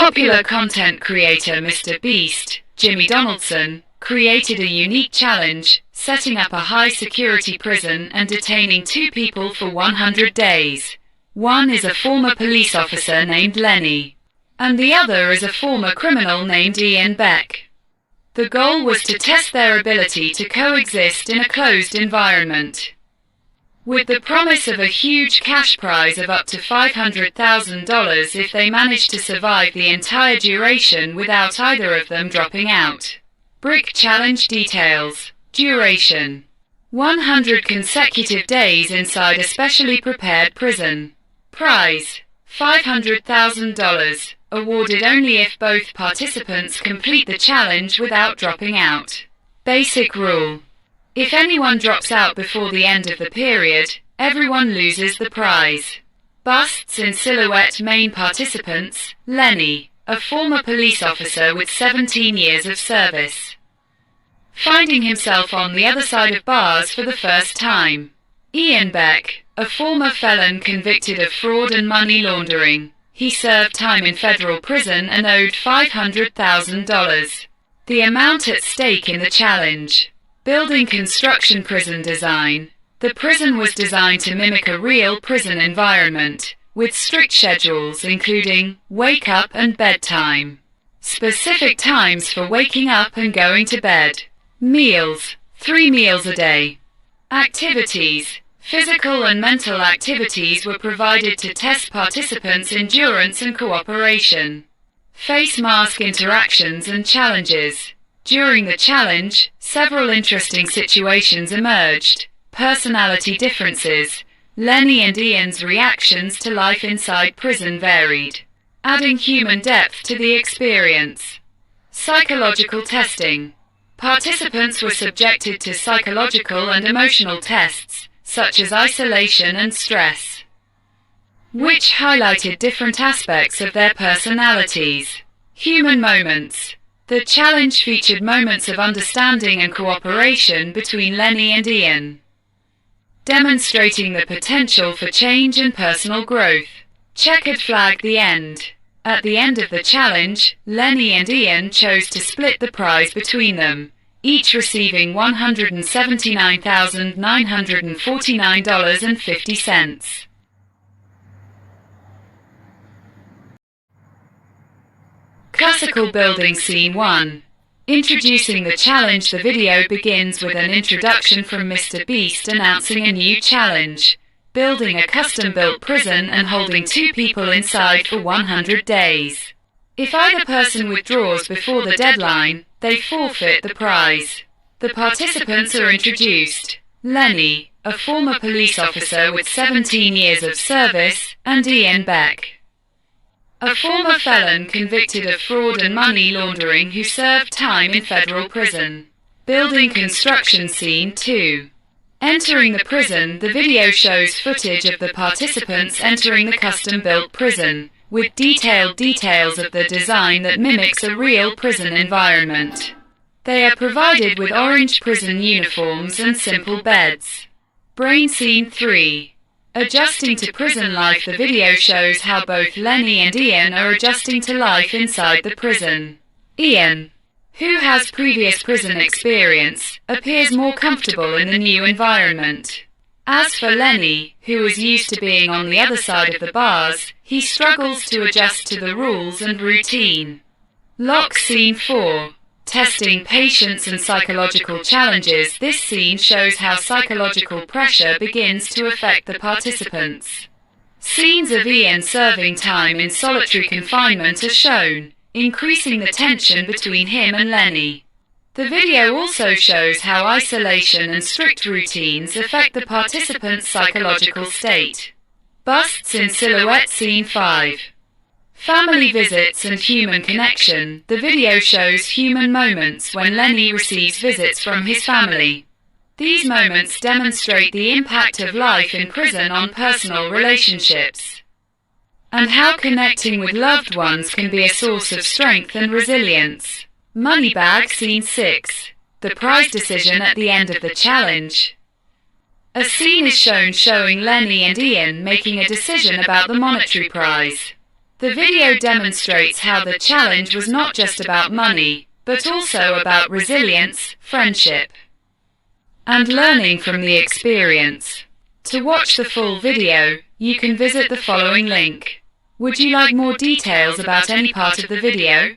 Popular content creator MrBeast, Jimmy Donaldson, created a unique challenge, setting up a high-security prison and detaining two people for 100 days. One is a former police officer named Lenny, and the other is a former criminal named Ian Beck. The goal was to test their ability to coexist in a closed environment, with the promise of a huge cash prize of up to $500,000 if they managed to survive the entire duration without either of them dropping out. Brick challenge details. Duration: 100 consecutive days inside a specially prepared prison. Prize: $500,000, awarded only if both participants complete the challenge without dropping out. Basic rule: if anyone drops out before the end of the period, everyone loses the prize. Busts in silhouette. Main participants: Lenny, a former police officer with 17 years of service, finding himself on the other side of bars for the first time. Ian Beck, a former felon convicted of fraud and money laundering. He served time in federal prison and owed $500,000. The amount at stake in the challenge. Building construction. Prison design. The prison was designed to mimic a real prison environment, with strict schedules including wake up and bedtime. Specific times for waking up and going to bed. Meals: 3 meals a day. Activities: physical and mental activities were provided to test participants' endurance and cooperation. Face mask interactions and challenges. During the challenge, several interesting situations emerged. Personality differences. Lenny and Ian's reactions to life inside prison varied, adding human depth to the experience. Psychological testing. Participants were subjected to psychological and emotional tests, such as isolation and stress, which highlighted different aspects of their personalities. Human moments. The challenge featured moments of understanding and cooperation between Lenny and Ian, demonstrating the potential for change and personal growth. Checkered flag. The end. At the end of the challenge, Lenny and Ian chose to split the prize between them, each receiving $179,949.50. Classical building. Scene 1. Introducing the challenge. The video begins with an introduction from MrBeast announcing a new challenge: building a custom-built prison and holding two people inside for 100 days. If either person withdraws before the deadline, they forfeit the prize. The participants are introduced: Lenny, a former police officer with 17 years of service, and Ian Beck, a former felon convicted of fraud and money laundering who served time in federal prison. Building construction. Scene 2. Entering the prison. The video shows footage of the participants entering the custom-built prison, with detailed details of the design that mimics a real prison environment. They are provided with orange prison uniforms and simple beds. Brain. Scene 3. Adjusting to prison life. The video shows how both Lenny and Ian are adjusting to life inside the prison. Ian, who has previous prison experience, appears more comfortable in the new environment. As for Lenny, who is used to being on the other side of the bars, he struggles to adjust to the rules and routine. Lock. Scene 4. Testing patience and psychological challenges. This scene shows how psychological pressure begins to affect the participants. Scenes of Ian serving time in solitary confinement are shown, increasing the tension between him and Lenny. The video also shows how isolation and strict routines affect the participants' psychological state. Busts in silhouette. Scene 5. Family visits and human connection. The video shows human moments when Lenny receives visits from his family. These moments demonstrate the impact of life in prison on personal relationships, and how connecting with loved ones can be a source of strength and resilience. Money bag. Scene 6. The prize decision at the end of the challenge. A scene is shown showing Lenny and Ian making a decision about the monetary prize. The video demonstrates how the challenge was not just about money, but also about resilience, friendship, and learning from the experience. To watch the full video, you can visit the following link. Would you like more details about any part of the video?